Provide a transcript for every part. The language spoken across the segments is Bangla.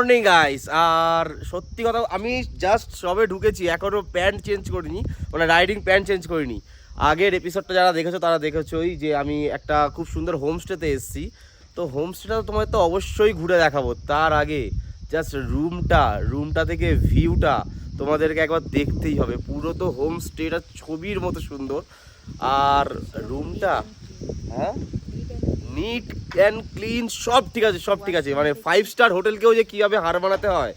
Morning guys. আর সত্যি কথা, আমি জাস্ট সবে ঢুকেছি, এখনো প্যান্ট চেঞ্জ করিনি, মানে রাইডিং প্যান্ট চেঞ্জ করিনি। আগের এপিসোডটা যারা দেখেছো তারা দেখেছোই যে আমি একটা খুব সুন্দর হোমস্টেতে এসেছি। তো হোমস্টেটা তো তোমাদের তো অবশ্যই ঘুরে দেখাবো। তার আগে জাস্ট রুমটা থেকে ভিউটা তোমাদেরকে একবার দেখতেই হবে। পুরো তো হোমস্টেটা ছবির মতো সুন্দর। আর রুমটা, হ্যাঁ, নিট অ্যান্ড ক্লিন, সব ঠিক আছে, সব ঠিক আছে। মানে 5 স্টার হোটেলকেও যে কীভাবে হার বানাতে হয়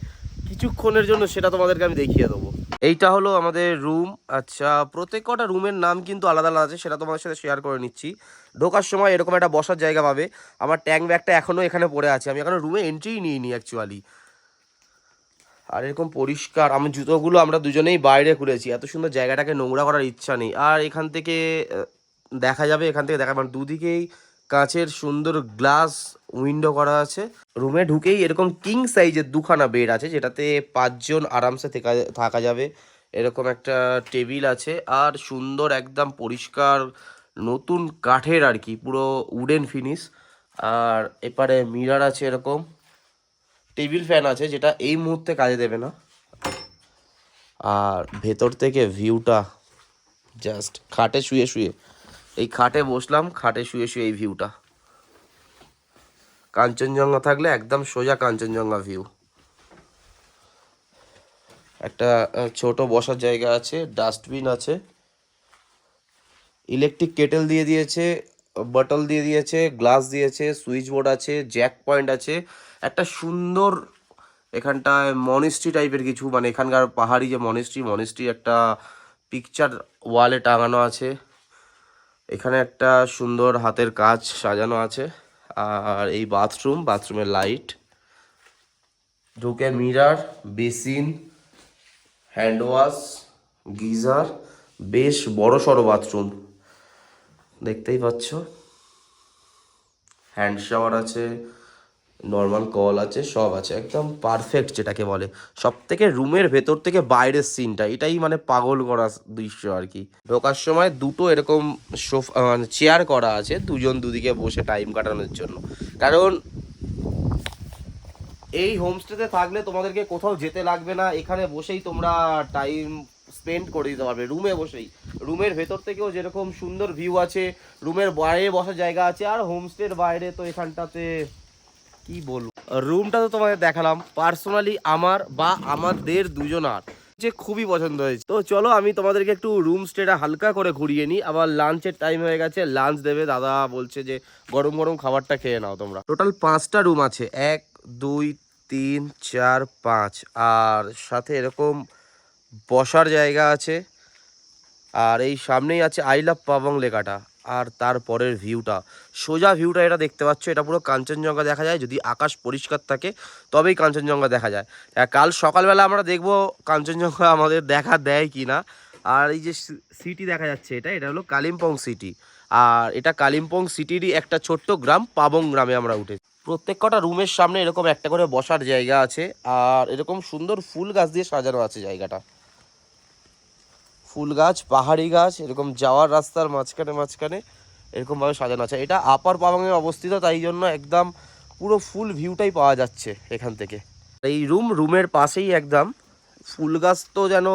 কিছুক্ষণের জন্য, সেটা তোমাদেরকে আমি দেখিয়ে দেবো। এইটা হলো আমাদের রুম। আচ্ছা, প্রত্যেক কটা রুমের নাম কিন্তু আলাদা আলাদা আছে, সেটা তোমাদের সাথে শেয়ার করে নিচ্ছি। ঢোকার সময় এরকম একটা বসার জায়গা পাবে। আমার ট্যাঙ্ক ব্যাগটা এখনও এখানে পড়ে আছে, আমি এখনও রুমে এন্ট্রিই নিইনি অ্যাকচুয়ালি। আর এরকম পরিষ্কার, আমি জুতোগুলো আমরা দুজনেই বাইরে খুলেছি, এত সুন্দর জায়গাটাকে নোংরা করার ইচ্ছা নেই। আর এখান থেকে দেখা যাবে, এখান থেকে দেখা মানে দুদিকেই কাঁচের সুন্দর গ্লাস উইন্ডো করা আছে। রুমে ঢুকেই এরকম কিং সাইজের দুখানা বেড আছে, যেটাতে 5 জন আরামসে থাকা যাবে। এরকম একটা টেবিল আছে, আর সুন্দর একদম পরিষ্কার নতুন কাঠের আর কি, পুরো উডেন ফিনিশ। আর এপারে মিরর আছে, এরকম টেবিল ফ্যান আছে, যেটা এই মুহূর্তে কাজে দেবে না। আর ভেতর থেকে ভিউটা জাস্ট, খাটে শুয়ে শুয়ে, এই খাটে বসলাম, খাটে শুয়ে শুয়ে এই ভিউটা, কাঞ্চনজঙ্ঘা থাকলে একদম সোজা কাঞ্চনজঙ্ঘা ভিউ। একটা ছোট বসার জায়গা আছে, ডাস্টবিন আছে, ইলেকট্রিক কেটেল দিয়ে দিয়েছে, বটল দিয়ে দিয়েছে, গ্লাস দিয়েছে, সুইচ বোর্ড আছে, জ্যাক পয়েন্ট আছে। একটা সুন্দর এখানটায় মনেস্ট্রি টাইপের কিছু, মানে এখানকার পাহাড়ি যে মনেস্ট্রি একটা পিকচার ওয়ালে টাঙানো আছে। এখানে একটা সুন্দর হাতের কাজ সাজানো আছে। আর এই বাথরুমের লাইট, ঢুকে mirror, basin, hand wash, geyser, বেশ বড় সড়ো বাথরুম দেখতেই পাচ্ছ। হ্যান্ড শাওয়ার আছে, নর্মাল কল আছে, সব আছে, একদম পারফেক্ট যেটাকে বলে। সব থেকে রুমের ভেতর থেকে বাইরের সিনটা, এটাই মানে পাগল করা দৃশ্য আর কি। ঢোকার সময় দুটো এরকম সোফা মানে চেয়ার করা আছে, দুজন দুদিকে বসে টাইম কাটানোর জন্য। কারণ এই হোমস্টেতে থাকলে তোমাদেরকে কোথাও যেতে লাগবে না, এখানে বসেই তোমরা টাইম স্পেন্ড করে দিতে পারবে, রুমে বসেই। রুমের ভেতর থেকেও যেরকম সুন্দর ভিউ আছে, রুমের বাইরে বসার জায়গা আছে। আর হোমস্টের বাইরে তো এখানটাতে কি বলবো, রুমটা তো তোমাদের দেখালাম। পার্সোনালি আমার বা আমাদের দুজনার যে খুবই পছন্দ হয়েছে। তো চলো আমি তোমাদেরকে একটু রুম স্টেটা হালকা করে ঘুরিয়ে নিই। আবার লাঞ্চের টাইম হয়ে গেছে, লাঞ্চ দেবে, দাদা বলছে যে গরম গরম খাবারটা খেয়ে নাও তোমরা। টোটাল 5টা রুম আছে, 1 2 3 4 5, আর সাথে এরকম বসার জায়গা আছে। আর এই সামনেই আছে আই লাভ পাবং লেখাটা। আর তারপরের ভিউটা, সোজা ভিউটা এটা দেখতে পাচ্ছ, এটা পুরো কাঞ্চনজঙ্ঘা দেখা যায়। যদি আকাশ পরিষ্কার থাকে তবেই কাঞ্চনজঙ্ঘা দেখা যায়। কাল সকালবেলা আমরা দেখব কাঞ্চনজঙ্ঘা আমাদের দেখা দেয় কি না। আর এই যে সিটি দেখা যাচ্ছে, এটা হলো কালিম্পং সিটি। আর এটা কালিম্পং সিটিরই একটা ছোট্ট গ্রাম, পাবং গ্রামে আমরা উঠেছি। প্রত্যেক কটা রুমের সামনে এরকম একটা করে বসার জায়গা আছে। আর এরকম সুন্দর ফুল গাছ দিয়ে সাজানো আছে জায়গাটা, ফুল গাছ, পাহাড়ি গাছ, এরকম যাওয়ার রাস্তার মাঝখানে মাঝখানে এরকমভাবে সাজানো আছে। এটা আপার পাবংয়ে অবস্থিত, তাই জন্য একদম পুরো ফুল ভিউটাই পাওয়া যাচ্ছে এখান থেকে। এই রুমের পাশেই একদম ফুল গাছ তো যেন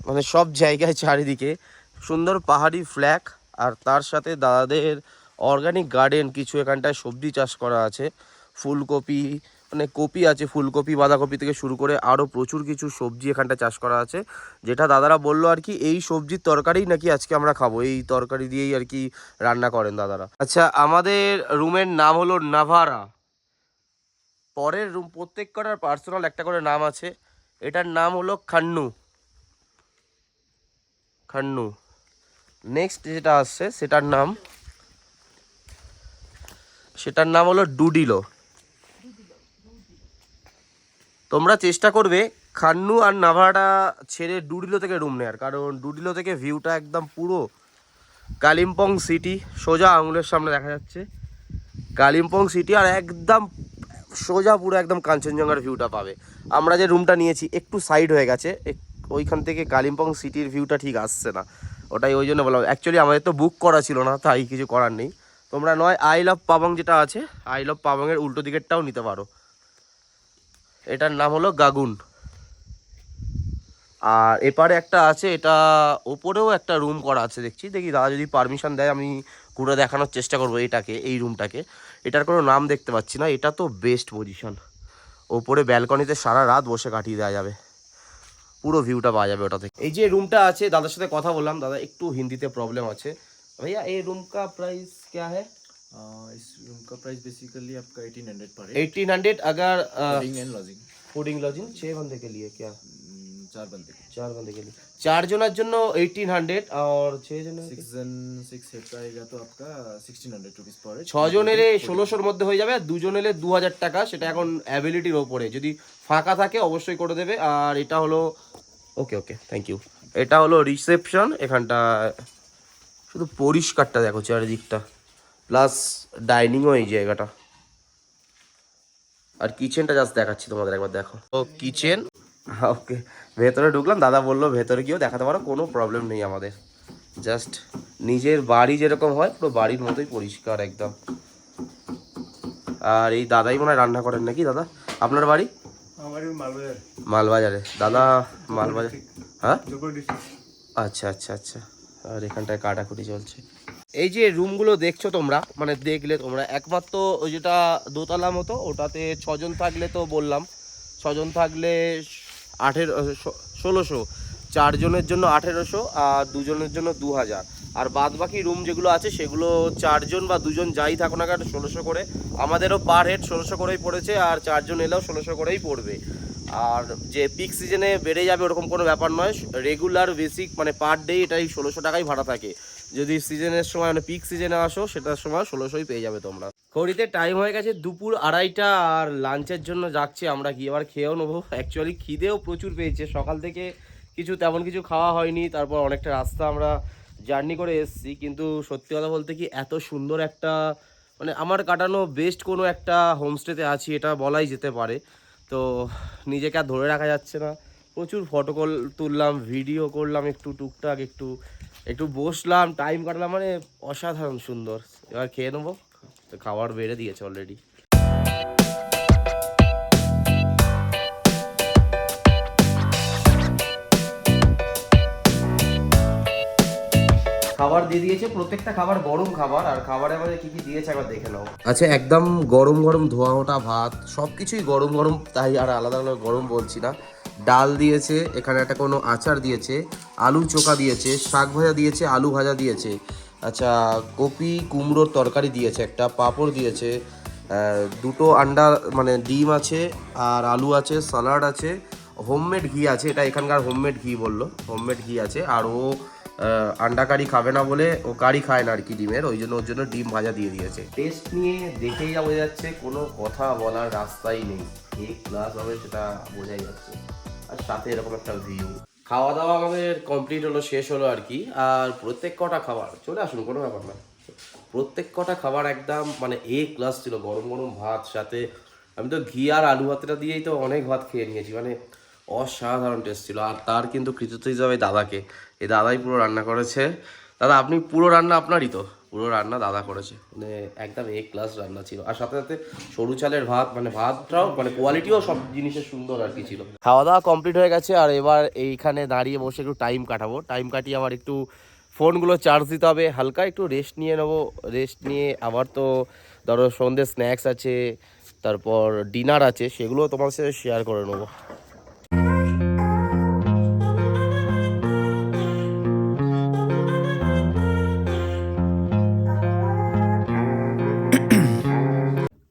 মানে সব জায়গায় চারিদিকে, সুন্দর পাহাড়ি ফ্ল্যাগ। আর তার সাথে দাদাদের অর্গানিক গার্ডেন, কিছু এখানটায় সবজি চাষ করা আছে, ফুলকপি, মানে কপি আছে, ফুলকপি বাঁধাকপি থেকে শুরু করে আরও প্রচুর কিছু সবজি এখানটা চাষ করা আছে। যেটা দাদারা বললো আর কি, এই সবজির তরকারিই নাকি আজকে আমরা খাবো, এই তরকারি দিয়েই আর কি রান্না করেন দাদারা। আচ্ছা, আমাদের রুমের নাম হলো নাভারা। পরের রুম প্রত্যেক কটার পার্সোনাল একটা করে নাম আছে। এটার নাম হলো খান্নু। খান্নু। নেক্সট যেটা আসছে সেটার নাম হলো ডুডিলো। তোমরা চেষ্টা করবে খান্নু আর নাভারা ছেড়ে ডুডিলো থেকে রুম নেয়ার, কারণ ডুডিলো থেকে ভিউটা একদম পুরো কালিম্পং সিটি সোজা আঙুলের সামনে দেখা যাচ্ছে। কালিম্পং সিটি আর একদম সোজা পুরো একদম কাঞ্চনজঙ্ঘার ভিউটা পাবে। আমরা যে রুমটা নিয়েছি একটু সাইড হয়ে গেছে, ওইখান থেকে কালিম্পং সিটির ভিউটা ঠিক আসছে না, ওটাই ওই জন্য বললাম। অ্যাকচুয়ালি আমাদের তো বুক করা ছিল না, তাই কিছু করার নেই। তোমরা নয় আই লাভ পাবং যেটা আছে, আই লাভ পাবংয়ের উল্টো দিকেরটাও নিতে পারো। এটার নাম হলো গাগুন। আর এপারে একটা আছে, এটা ওপরেও একটা রুম করা আছে দেখছি, দেখি দাদা যদি পারমিশন দেয় আমি ঘুরে দেখানোর চেষ্টা করবো এটাকে, এই রুমটাকে। এটার কোনো নাম দেখতে পাচ্ছি না। এটা তো বেস্ট পজিশন, ওপরে ব্যালকনিতে সারা রাত বসে কাটিয়ে দেওয়া যাবে, পুরো ভিউটা পাওয়া যাবে ওটা থেকে। এই যে রুমটা আছে, দাদার সাথে কথা বললাম, দাদা একটু হিন্দিতে প্রবলেম আছে। भैया ये रूम का प्राइस क्या है? इस रूम का प्राइस बेसिकली आपका 1800 पर है। 1800 अगर fooding and lodging. Fooding lodging 6 बंदे के लिए क्या? 4 बंदे। 4 बंदे के लिए, 4 জনের জন্য 1800 और 6 জনের 6 जन 6 सेट का आएगा तो आपका 1600 रुपीस पर है। 6 জনের 1600 এর মধ্যে হয়ে যাবে, আর 2 জনের 2000 টাকা। সেটা এখন অ্যাবিলিটির ওপরে, যদি ফাঁকা থাকে অবশ্যই করে দেবে। আর এটা হলো ওকে ওকে থ্যাংক ইউ। এটা হলো রিসেপশন, এখানটা শুধু পরিষ্কারটা দেখো চারিদিকটা, প্লাস ডাইনিংও এই জায়গাটা। আর কিচেনটা জাস্ট দেখাচ্ছি তোমাদের, একবার দেখো। ও কিচেন, ওকে। ভেতরে ঢুকলাম, দাদা বললো ভেতরে গিয়েও দেখাতে পারো, কোনো প্রবলেম নেই আমাদের। জাস্ট নিজের বাড়ি যেরকম হয় পুরো বাড়ির মতোই পরিষ্কার একদম। আর এই দাদাই মনে হয় রান্না করেন নাকি? দাদা আপনার বাড়ি? মালবাজারে। দাদা মালবাজার, হ্যাঁ আচ্ছা আচ্ছা আচ্ছা। আর এখানটায় কাটাকুটি চলছে। এই যে রুমগুলো দেখছো তোমরা, মানে দেখলে তোমরা, একমাত্র ওই যেটা দোতলা মতো ওটাতে 6 জন থাকলে, তো বললাম 6 জন থাকলে 1600, 4 জনের জন্য 1800, আর 2 জনের জন্য 2000। আর বাদ বাকি রুম যেগুলো আছে সেগুলো 4 জন বা 2 জন যাই থাকুক না কেন 1600 করে। আমাদেরও পার হেড 1600 করেই পড়েছে, আর 4 জন এলেও 1600 করেই পড়বে। আর যে পিক সিজনে বেড়ে যাবে ওরকম কোনো ব্যাপার নয়, রেগুলার বেসিক মানে পার ডে এটাই 1600 টাকাই ভাড়া থাকে। যদি সিজনের সময় মানে পিক সিজনে আসো সেটার সময় 1600ই পেয়ে যাবে তোমরা। ঘড়িতে টাইম হয়ে গেছে 2:30, আর লাঞ্চের জন্য যাচ্ছি আমরা, গিয়ে আবার খেয়েও নেবো। অ্যাকচুয়ালি খিদেও প্রচুর পেয়েছে, সকাল থেকে তেমন কিছু খাওয়া হয়নি। তারপর অনেকটা রাস্তা আমরা জার্নি করে এসেছি, কিন্তু সত্যি কথা বলতে কি এত সুন্দর একটা, মানে আমার কাটানো বেস্ট কোনো একটা হোমস্টেতে আছি এটা বলাই যেতে পারে। তো নিজেকে আর ধরে রাখা যাচ্ছে না, প্রচুর ফটো তুললাম, ভিডিও করলাম, একটু টুকটাক একটু বসলাম, টাইম কাটলাম, মানে অসাধারণ সুন্দর। এবার খেয়ে নেবো, তো খাবার বেড়ে দিয়েছে অলরেডি। খাবার দিয়ে দিয়েছে, প্রত্যেকটা খাবার গরম খাবার। আর খাবারে আমাদের কি কি দিয়েছে একবার দেখে নাও। আচ্ছা একদম গরম গরম ধোয়া ওঠা ভাত, সব কিছুই গরম গরম, তাই আর আলাদা আলাদা গরম বলছি না। ডাল দিয়েছে, এখানে একটা কোনো আচার দিয়েছে, আলু চোখা দিয়েছে, শাক ভাজা দিয়েছে, আলু ভাজা দিয়েছে, আচ্ছা কপি কুমড়োর তরকারি দিয়েছে, একটা পাঁপড় দিয়েছে, 2টো আন্ডা মানে ডিম আছে, আর আলু আছে, স্যালাড আছে, হোমমেড ঘি আছে, এটা এখানকার হোমমেড ঘি বললো, হোমমেড ঘি আছে। আর ও আন্ডা কারি খাবে না বলে, ও কারি খায় না আর কি ডিমের, ওই জন্য ওর জন্য ডিম ভাজা দিয়ে দিয়েছে। টেস্ট নিয়ে দেখেই যা বোঝা যাচ্ছে, কোনো কথা বলার রাস্তাই নেই, এক ক্লাস হবে সেটা বোঝাই যাচ্ছে। আর সাথে এরকম একটা ভিউ। খাওয়া দাওয়া আমাদের কমপ্লিট হলো, শেষ হলো আর কি। আর প্রত্যেক কটা খাবার, চলে আসুন কোনো ব্যাপার না, প্রত্যেক কটা খাবার একদম মানে ক্লাস ছিল। গরম গরম ভাত, সাথে আমি তো ঘি আর আলু ভাতটা দিয়েই তো অনেক ভাত খেয়ে নিয়েছি, মানে অসাধারণ টেস্ট ছিল। আর তার কিন্তু কৃতিত্ব হিসাবে দাদাকে, এই দাদাই পুরো রান্না করেছে। দাদা আপনি পুরো রান্না আপনারই তো? পুরো রান্না দাদা করেছে, মানে একদম ক্লাস রান্না ছিল। আর সাথে সাথে সরু চালের ভাত, মানে ভাতটাও মানে কোয়ালিটিও সব জিনিসের সুন্দর আর কি ছিল। খাওয়া দাওয়া কমপ্লিট হয়ে গেছে, আর এবার এইখানে দাঁড়িয়ে বসে একটু টাইম কাটাবো। টাইম কাটিয়ে আবার একটু ফোনগুলো চার্জ দিতে হবে, হালকা একটু রেস্ট নিয়ে নেবো। রেস্ট নিয়ে আবার তো ধরো সন্ধ্যে স্ন্যাক্স আছে, তারপর ডিনার আছে, সেগুলো তোমার সাথে শেয়ার করে নেবো।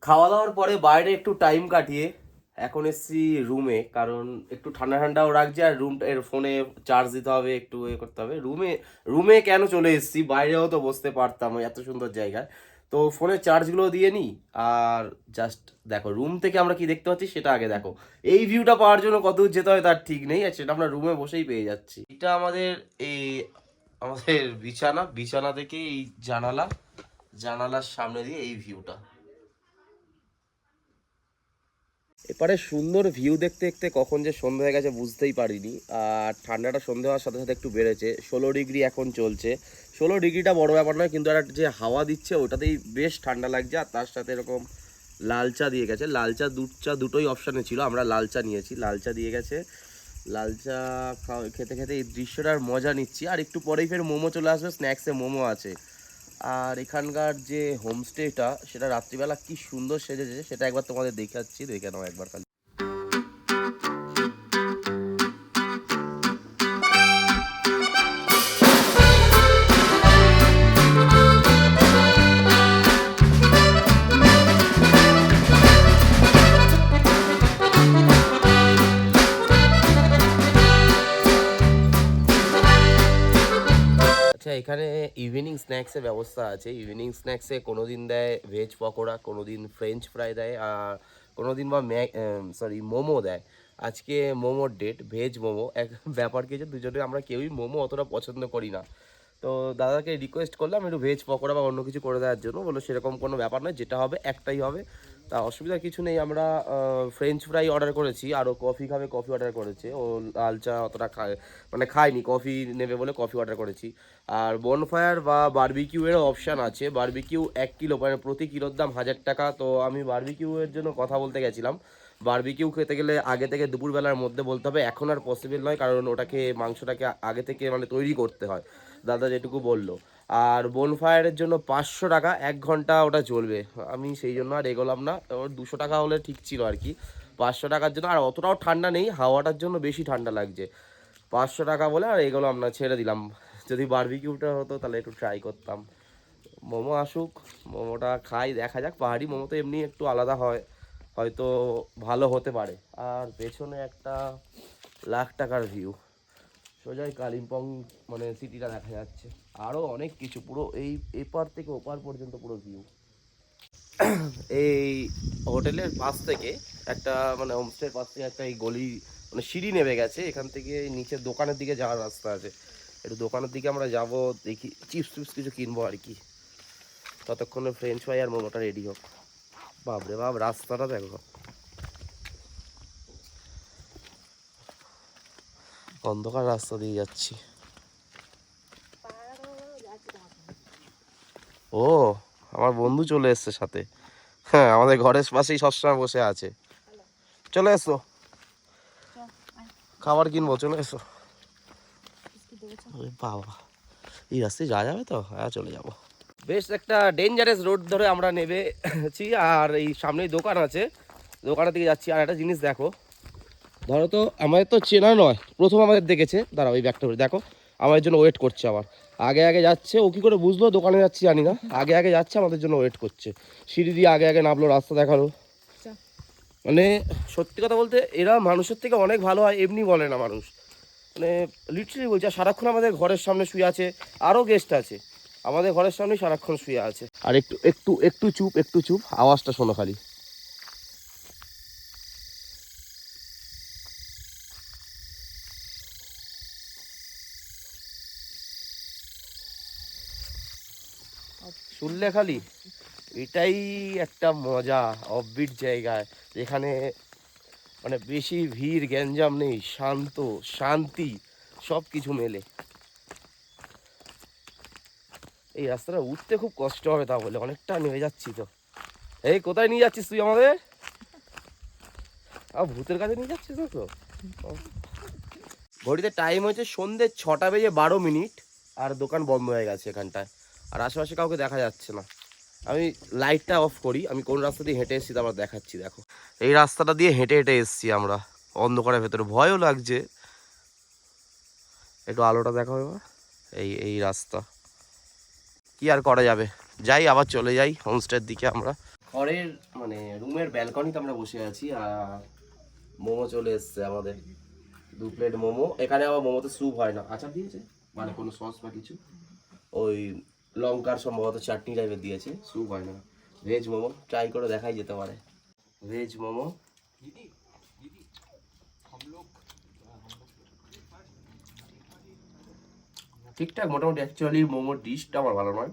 খাওয়া দাওয়ার পরে বাইরে একটু টাইম কাটিয়ে এখন এসছি রুমে, কারণ একটু ঠান্ডা ঠান্ডাও রাখছে, আর রুমটা এর ফোনে চার্জ দিতে হবে, একটু করতে হবে। রুমে কেন চলে এসছি, বাইরেও তো বসতে পারতাম এত সুন্দর জায়গায়। তো ফোনে চার্জগুলো দিয়ে নিই। আর জাস্ট দেখো রুম থেকে আমরা কি দেখতে পাচ্ছি সেটা আগে দেখো। এই ভিউটা পাওয়ার জন্য কত দূর যেতে হয় তার ঠিক নেই, আর সেটা আমরা রুমে বসেই পেয়ে যাচ্ছি। এটা আমাদের বিছানা থেকে এই জানালার সামনে দিয়ে এই ভিউটা। এপারে সুন্দর ভিউ দেখতে দেখতে কখন যে সন্ধ্যা হয়ে গেছে বুঝতেই পারিনি। আর ঠান্ডাটা সন্ধ্যা হওয়ার সাথে সাথে একটু বেড়েছে, 16 ডিগ্রি এখন চলছে। 16 ডিগ্রিটা বড় ব্যাপার নয়, কিন্তু একটা যে হাওয়া দিচ্ছে ওটাতেই বেশ ঠান্ডা লাগছে। আর তার সাথে এরকম লাল চা দিয়ে গেছে, লাল চা দুধ চা দুটোই অপশানে ছিল, আমরা লাল চা নিয়েছি। লাল চা দিয়ে গেছে, লাল চা খেতে খেতে এই দৃশ্যটার মজা নিচ্ছি। আর একটু পরেই ফের মোমো চলে আসবে, স্ন্যাক্সে মোমো আছে। আর এখানকার যে হোমস্টেটা সেটা রাত্রিবেলা কি সুন্দর সেজেছে সেটা একবার তোমাদের দেখাচ্ছি, দেখে নাও একবার খালি। আচ্ছা, এখানে ইভিনিং স্ন্যাক্সের ব্যবস্থা আছে। ইভিনিং স্ন্যাক্সে কোনো দিন দেয় ভেজ পকোড়া, কোনো দিন ফ্রেঞ্চ ফ্রাই দেয়, আর কোনো দিন বা মোমো দেয়। আজকে মোমোর ডেট, ভেজ মোমো। এক ব্যাপার কি যে দুজনে আমরা কেউই মোমো অতটা পছন্দ করি না, তো দাদাকে রিকোয়েস্ট করলাম একটু ভেজ পকোড়া বা অন্য কিছু করে দেওয়ার জন্য। বললো সেরকম কোনো ব্যাপার নয়, যেটা হবে একটাই হবে, তা অসুবিধা কিছু নেই। আমরা ফ্রেঞ্চ ফ্রাই অর্ডার করেছি, আরও কফি খাবে কফি অর্ডার করেছে। ও লাল চা অতটা খায়নি, কফি নেবে বলে কফি অর্ডার করেছি। আর বনফায়ার বা বারবিকিউয়েরও অপশান আছে। বারবিকিউ 1 কিলো, মানে প্রতি কিলোর দাম 1000 টাকা। তো আমি বারবিকিউয়ের জন্য কথা বলতে গেছিলাম। বারবিকিউ খেতে গেলে আগে থেকে দুপুরবেলার মধ্যে বলতে হবে, এখন আর পসিবল নয়, কারণ ওটাকে মাংসটাকে আগে থেকে মানে তৈরি করতে হয়, দাদা যেটুকু বললো। আর বনফায়ারের জন্য 500 টাকা, 1 ঘন্টা ওটা চলবে। আমি সেই জন্য আর এগোলাম না, ওর 200 টাকা হলে ঠিক ছিল আর কি। 500 টাকার জন্য, আর অতটাও ঠান্ডা নেই, হাওয়াটার জন্য বেশি ঠান্ডা লাগছে। 500 টাকা বলে আর এগোলাম না, ছেড়ে দিলাম। যদি বারবিকিউটা হতো তাহলে একটু ট্রাই করতাম। মোমো আসুক, মোমোটা খাই, দেখা যাক। পাহাড়ি মোমো তো এমনি একটু আলাদা হয়, হয়তো ভালো হতে পারে। আর পেছনে একটা লাখ টাকার ভিউ, সোজাই কালিম্পং মানে সিটিটা দেখা যাচ্ছে। আরও অনেক কিছু, পুরো এই এপার থেকে ওপার পর্যন্ত পুরো ভিউ। এই হোটেলের পাশ থেকে একটা মানে হোমস্টের পাশ থেকে একটা এই গলি মানে সিঁড়ি নেমে গেছে, এখান থেকে নিচের দোকানের দিকে যাওয়ার রাস্তা আছে। একটু দোকানের দিকে আমরা যাব, দেখি চিপস টিপস কিছু কিনবো আর কি। ততক্ষণে ফ্রেঞ্চ ফ্রাই আর মোমোটা রেডি হোক। বাপরে বাপ, রাস্তাটা দেখো, অন্ধকার রাস্তা দিয়ে যাচ্ছি। ও, আমার বন্ধু চলে এসছে সাথে। হ্যাঁ, আমাদের ঘরের পাশেই সবসময় বসে আছে। চলে এসো, খাবার কিনবো, চলে এসো। ওরে বাবা, এই রাস্তায় যাওয়া যাবে তো? হ্যাঁ, চলে যাবো। বেশ একটা ডেঞ্জারাস রোড ধরে আমরা নেমেছি, আর এই সামনেই দোকান আছে, দোকানের দিকে যাচ্ছি। আর একটা জিনিস দেখো, ধরো তো আমাদের তো চেনা নয়, প্রথম আমাদের দেখেছে, দাঁড়াও এই ব্যাগটা করে দেখো, আমাদের জন্য ওয়েট করছে। আবার আগে আগে যাচ্ছে, ও কী করে বুঝলো দোকানে যাচ্ছি জানি না, আগে আগে যাচ্ছে, আমাদের জন্য ওয়েট করছে। সিঁড়ি দিয়ে আগে আগে নামলো, রাস্তা দেখালো। মানে সত্যি কথা বলতে এরা মানুষের থেকে অনেক ভালো হয়, এমনি বলে না মানুষ, মানে লিটারালি বলছে। আর সারাক্ষণ আমাদের ঘরের সামনে শুয়ে আছে, আরও গেস্ট আছে, আমাদের ঘরের সামনেই সারাক্ষণ শুয়ে আছে। আর একটু একটু একটু চুপ, একটু চুপ, আওয়াজটা শোনো খালি। শুনলে খালি, এটাই একটা মজা অফবিট জায়গায়, যেখানে মানে বেশি ভিড় গ্যাঞ্জাম নেই, শান্ত শান্তি সব কিছু মেলে। এই রাস্তাটা উঠতে খুব কষ্ট হবে, তা বলে অনেকটা নেমে যাচ্ছি তো। এই কোথায় নিয়ে যাচ্ছিস তুই আমাদের? ভূতের কাছে নিয়ে যাচ্ছিস না তো? ঘড়িতে টাইম হয়েছে সন্ধ্যে 6:12, আর দোকান বন্ধ হয়ে গেছে এখানটায়, আর আশেপাশে কাউকে দেখা যাচ্ছে না। আমি লাইটটা অফ করি, আমি কোন রাস্তা দিয়ে হেঁটে এসেছি তারপর দেখাচ্ছি। দেখো, এই রাস্তাটা দিয়ে হেঁটে হেঁটে এসেছি আমরা, অন্ধকারের ভেতরে ভয়ও লাগছে। একটু আলোটা দেখো এবার, এই এই রাস্তা, কি আর করা যাবে, যাই আবার চলে যাই হোমস্টের দিকে। আমরা ঘরের মানে রুমের ব্যালকনিতে আমরা বসে আছি, আর মোমো চলে এসছে আমাদের, 2 প্লেট মোমো। এখানে আবার মোমোতে স্যুপ হয় না, আচার দিয়েছে, মানে কোনো সস বা কিছু, ওই লঙ্কার সম্ভবত চাটনি টাইপের দিয়েছে, স্যুপ হয় না। ভেজ মোমো ট্রাই করে দেখাই যেতে পারে, ভেজ মোমো। ঠিকঠাক মোটামুটি, অ্যাকচুয়ালি মোমোর ডিশটা আমার ভালো নয়,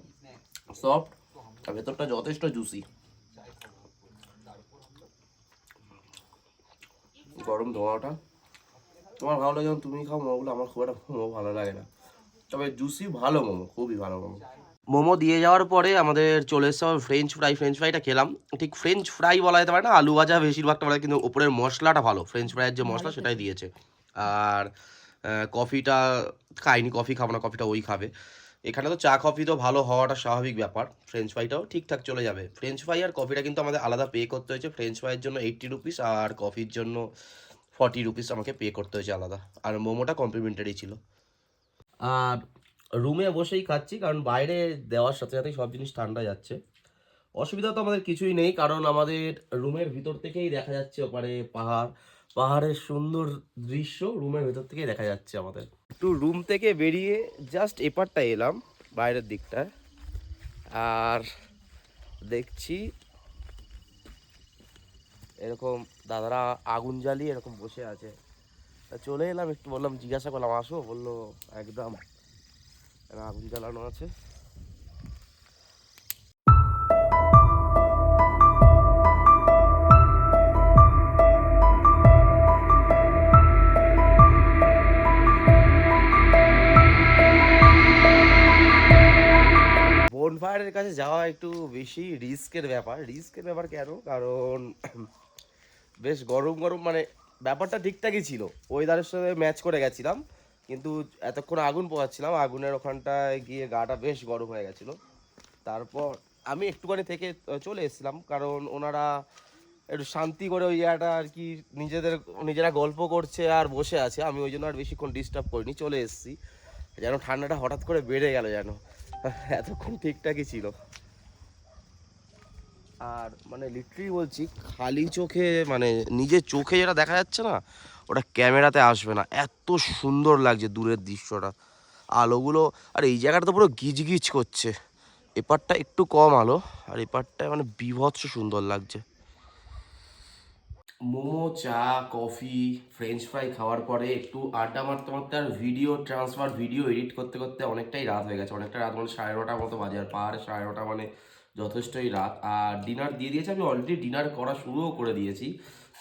সফট আর ভেতরটা যথেষ্ট জুসি। গরম ধোঁয়াটা তোমার ভালো লাগে, যখন তুমি খাও মোমোগুলো, আমার খুব একটা মোমো ভালো লাগে না, তবে জুসি ভালো মোমো, খুবই ভালো মোমো। মোমো দিয়ে যাওয়ার পরে আমাদের চলে এসছে ফ্রেঞ্চ ফ্রাইটা খেলাম। ঠিক ফ্রেঞ্চ ফ্রাই বলা যেতে পারে না, আলু ভাজা বেশিরভাগটা বলা যায়, কিন্তু ওপরের মশলাটা ভালো, ফ্রেঞ্চ ফ্রাইয়ের যে মশলা সেটাই দিয়েছে। আর কফিটা খাইনি, কফি খাবো না, কফিটা ওই খাবে। এখানে তো চা কফি তো ভালো হওয়াটা স্বাভাবিক ব্যাপার, ফ্রেঞ্চ ফ্রাইটাও ঠিকঠাক চলে যাবে। ফ্রেঞ্চ ফ্রাই আর কফিটা কিন্তু আমাদের আলাদা পে করতে হয়েছে, ফ্রেঞ্চ ফ্রাইয়ের জন্য 80 রুপিস আর কফির জন্য 40 রুপিস আমাকে পে করতে হয়েছে আলাদা। আর মোমোটা কমপ্লিমেন্টারি ছিল। আর রুমে বসেই খাচ্ছি, কারণ বাইরে দেওয়ার সাথে সাথেই সব জিনিস ঠান্ডা যাচ্ছে। অসুবিধা তো আমাদের কিছুই নেই, কারণ আমাদের রুমের ভিতর থেকেই দেখা যাচ্ছে ওপারে পাহাড়, পাহাড়ের সুন্দর দৃশ্য রুমের ভেতর থেকেই দেখা যাচ্ছে আমাদের। একটু রুম থেকে বেরিয়ে জাস্ট এপারটা এলাম বাইরের দিকটা, আর দেখছি এরকম দাদারা আগুন জ্বালিয়ে এরকম বসে আছে। তা চলে এলাম, একটু বললাম, জিজ্ঞাসা করলাম আসো, বললো একদম আগুন জ্বালানো আছে। বনফায়ারের কাছে যাওয়া একটু বেশি রিস্কের ব্যাপার কেন, কারণ বেশ গরম গরম, মানে ব্যাপারটা ঠিকঠাকই ছিল, ওয়েদারের সাথে ম্যাচ করে গেছিলাম, কিন্তু এতক্ষণ আগুন পোহাচ্ছিলাম, আগুনের ওখানটায় গিয়ে গাটা বেশ গরম হয়ে গেছিলো। তারপর আমি একটুখানি থেকে চলে এসেছিলাম, কারণ ওনারা একটু শান্তি করে ওই জায়গাটা আর কি নিজেরা গল্প করছে আর বসে আছে, আমি ওই জন্য আর বেশিক্ষণ ডিস্টার্ব করিনি, চলে এসেছি। যেন ঠান্ডাটা হঠাৎ করে বেড়ে গেল, যেন এতক্ষণ ঠিকঠাকই ছিল। আর মানে লিটারালি বলছি, খালি চোখে মানে নিজের চোখে যেটা দেখা যাচ্ছে না, ওটা ক্যামেরাতে আসবে না, এত সুন্দর লাগছে দূরের দৃশ্যটা, আলোগুলো। আর এই জায়গাটা তো পুরো গিজগিজ করছে, এপারটা একটু কম আলো, আর এপারটায় মানে বীভৎস সুন্দর লাগছে। মোমো, চা, কফি, ফ্রেঞ্চ ফ্রাই খাওয়ার পরে একটু আড্ডা মারতে মারতে আর ভিডিও এডিট করতে করতে অনেকটাই রাত হয়ে গেছে, অনেকটা রাত, মানে 9:30 মতো বাজে, আর পাহাড়ে 9:30 মানে যথেষ্টই রাত। আর ডিনার দিয়ে দিয়েছে, আমি অলরেডি ডিনার করা শুরুও করে দিয়েছি।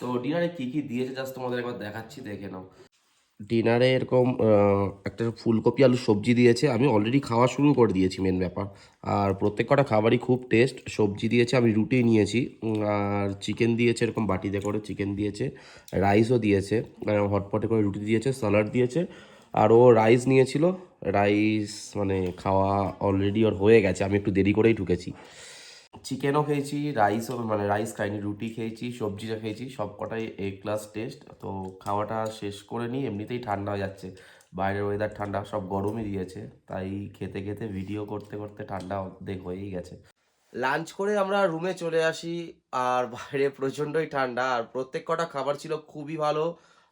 তো ডিনারে কী কী দিয়েছে জাস্ট তোমাদের একবার দেখাচ্ছি, দেখে নাও। ডিনারে এরকম একটা ফুলকপি আলু সবজি দিয়েছে, আমি অলরেডি খাওয়া শুরু করে দিয়েছি, মেন ব্যাপার। আর প্রত্যেক কটা খাবারই খুব টেস্ট। সবজি দিয়েছে, আমি রুটি নিয়েছি, আর চিকেন দিয়েছে, এরকম বাটিতে করে চিকেন দিয়েছে, রাইসও দিয়েছে, হটপটে করে রুটি দিয়েছে, স্যালাড দিয়েছে। আর ও রাইস নিয়েছিল, রাইস মানে খাওয়া অলরেডি ওর হয়ে গেছে, আমি একটু দেরি করেই ঢুকেছি। চিকেনও খেয়েছি, রাইসও মানে রাইস খাইনি, রুটি খেয়েছি, সবজিটা খেয়েছি, সব কটাই এ ক্লাস টেস্ট। তো খাওয়াটা শেষ করে নিই, এমনিতেই ঠান্ডা হয়ে যাচ্ছে, বাইরের ওয়েদার ঠান্ডা, সব গরমই দিয়েছে, তাই খেতে খেতে ভিডিও করতে করতে ঠান্ডা অর্ধেক হয়েই গেছে। লাঞ্চ করে আমরা রুমে চলে আসি, আর বাইরে প্রচণ্ডই ঠান্ডা, আর প্রত্যেক কটা খাবার ছিল খুবই ভালো,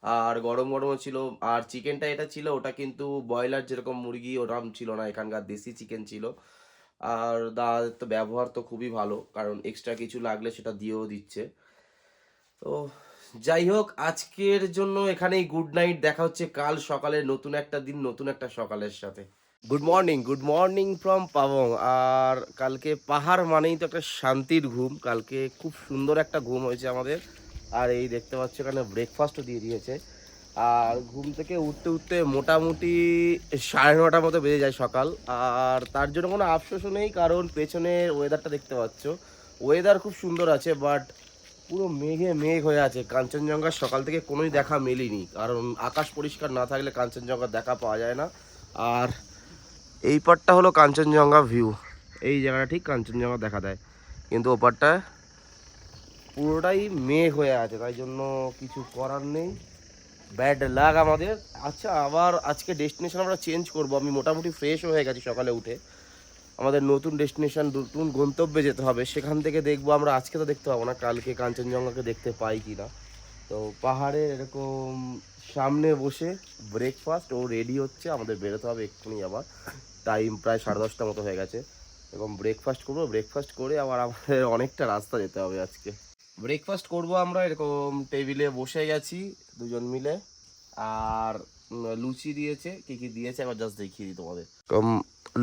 আর গরম গরমও ছিল। আর চিকেনটা এটা ছিল, ওটা কিন্তু ব্রয়লার যেরকম মুরগি ওরকম ছিল না, এখানকার দেশি চিকেন ছিল। আর দাদাদের তো ব্যবহার তো খুবই ভালো, কারণ এক্সট্রা কিছু লাগলে সেটা দিয়েও দিচ্ছে। তো যাই হোক, আজকের জন্য এখানেই গুড নাইট, দেখা হচ্ছে কাল সকালে নতুন একটা দিন, নতুন একটা সকালের সাথে। Good morning from Pabong. আর কালকে পাহাড় মানেই তো একটা শান্তির ঘুম, কালকে খুব সুন্দর একটা ঘুম হয়েছে আমাদের। আর এই দেখতে পাচ্ছ এখানে ব্রেকফাস্টও দিয়ে দিয়েছে। আর ঘুম থেকে উঠতে উঠতে মোটামুটি 9:30 মতো বেজে যায় সকাল। আর তার জন্য কোনো আফসোসও নেই, কারণ পেছনের ওয়েদারটা দেখতে পাচ্ছ, ওয়েদার খুব সুন্দর আছে, বাট পুরো মেঘে মেঘ হয়ে আছে। কাঞ্চনজঙ্ঘার সকাল থেকে কোনোই দেখা মেলেনি, কারণ আকাশ পরিষ্কার না থাকলে কাঞ্চনজঙ্ঘার দেখা পাওয়া যায় না। আর এই পারটা হলো কাঞ্চনজঙ্ঘা ভিউ, এই জায়গাটা ঠিক কাঞ্চনজঙ্ঘা দেখা দেয়, কিন্তু ওপারটায় পুরোটাই মেঘ হয়ে আছে, তাই জন্য কিছু করার নেই, ব্যাড লাক আমাদের। আচ্ছা, আবার আজকে ডেস্টিনেশন আমরা চেঞ্জ করব, আমি মোটামুটি ফ্রেশ হয়ে গেছি সকালে উঠে, আমাদের নতুন ডেস্টিনেশন, নতুন গন্তব্যে যেতে হবে, সেখান থেকে দেখবো আমরা। আজকে তো দেখতে পাবো না, কালকে কাঞ্চনজঙ্ঘাকে দেখতে পাই কি না। তো পাহাড়ের এরকম সামনে বসে ব্রেকফাস্ট ও রেডি হচ্ছে, আমাদের বেরোতে হবে এক্ষুনি, আবার টাইম প্রায় 10:30 মতো হয়ে গেছে। এবং ব্রেকফাস্ট করবো, ব্রেকফাস্ট করে আবার আমাদের অনেকটা রাস্তা যেতে হবে আজকে। ব্রেকফাস্ট করব আমরা এরকম টেবিলে বসে গেছি দুজন মিলে। আর লুচি দিয়েছে, কি কি দিয়েছে একবার জাস্ট দেখিয়ে দিই তোমাদের।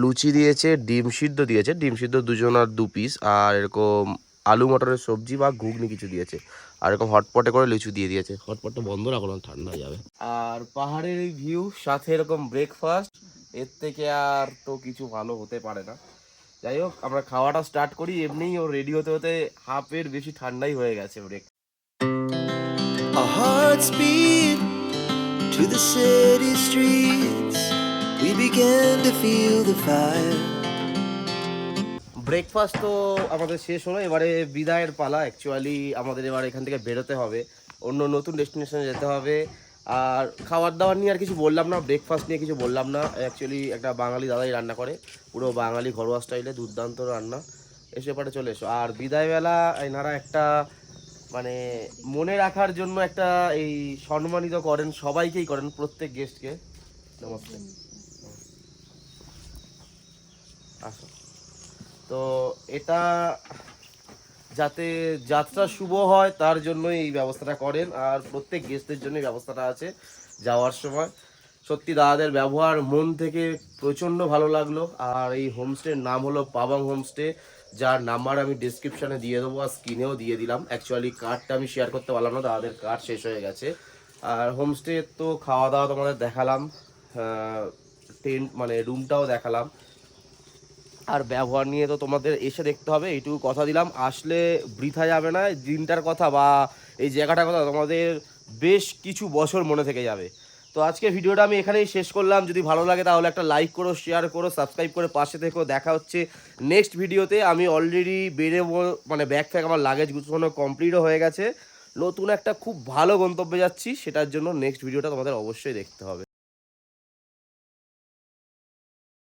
লুচি দিয়েছে, ডিম সিদ্ধ দিয়েছে, ডিম সিদ্ধ 2 জন আর 2 পিস, আর এরকম আলু মটরের সবজি বা ঘুগনি কিছু দিয়েছে, আর এরকম হটপটে করে লিচু দিয়ে দিয়েছে। হটপটটা বন্ধ রাখো না, ঠান্ডা হয়ে যাবে। আর পাহাড়ের এই ভিউ সাথে এরকম ব্রেকফাস্ট, এর থেকে আর তো কিছু ভালো হতে পারে না। যাই হোক আমরা খাওয়াটা স্টার্ট করি। এমনিই ও রেডি হতে হতে হাফের বেশি ঠান্ডাই হয়ে গেছে break. Our hearts beat to the city streets. We began to feel the fire. Breakfast তো আমাদের শেষ হলো, এবারে বিদায়ের পালা। অ্যাকচুয়ালি আমাদের এবার এখান থেকে বেরোতে হবে, অন্য নতুন ডেস্টিনেশনে যেতে হবে। আর খাবার দাবার নিয়ে আর কিছু বললাম না, ব্রেকফাস্ট নিয়ে কিছু বললাম না। অ্যাকচুয়ালি একটা বাঙালি দাদাই রান্না করে, পুরো বাঙালি ঘরোয়া স্টাইলে দুর্দান্ত রান্না। এসে পরে চলে এসো। আর বিদায়বেলা এনারা একটা মানে মনে রাখার জন্য একটা এই সম্মানিত করেন, সবাইকেই করেন, প্রত্যেক গেস্টকে। নমস্তে, আসো। তো এটা যাতে যাত্রা শুভ হয় তার জন্য এই ব্যবস্থাটা করেন, আর প্রত্যেক গেস্টদের জন্য এই ব্যবস্থাটা আছে যাওয়ার সময়। সত্যি দাদাদের ব্যবহার মন থেকে প্রচণ্ড ভালো লাগলো। আর এই হোমস্টের নাম হলো পাবাং হোমস্টে, যার নাম্বার আমি ডিসক্রিপশানে দিয়ে দেবো আর স্ক্রিনেও দিয়ে দিলাম। অ্যাকচুয়ালি কার্ডটা আমি শেয়ার করতে পারলাম না, দাদাদের কার্ড শেষ হয়ে গেছে। আর হোমস্টে তো খাওয়া দাওয়া তোমাদের দেখালাম, টেন্ট মানে রুমটাও দেখালাম। আর ব্যবহার নিয়ে তো তোমাদের এসে দেখতে হবে, এইটুকু কথা দিলাম। আসলে বৃথা যাবে না, দিনটার কথা বা এই জায়গাটার কথা তোমাদের বেশ কিছু বছর মনে থেকে যাবে। তো আজকে ভিডিওটা আমি এখানেই শেষ করলাম। যদি ভালো লাগে তাহলে একটা লাইক করো, শেয়ার করো, সাবস্ক্রাইব করে পাশে থেকো। দেখা হচ্ছে নেক্সট ভিডিওতে। আমি অলরেডি বেরোবো, মানে ব্যাগ ফ্যাগ আমার লাগেজ গুছানো কমপ্লিটও হয়ে গেছে। নতুন একটা খুব ভালো গন্তব্যে যাচ্ছি, সেটার জন্য নেক্সট ভিডিওটা তোমাদের অবশ্যই দেখতে হবে।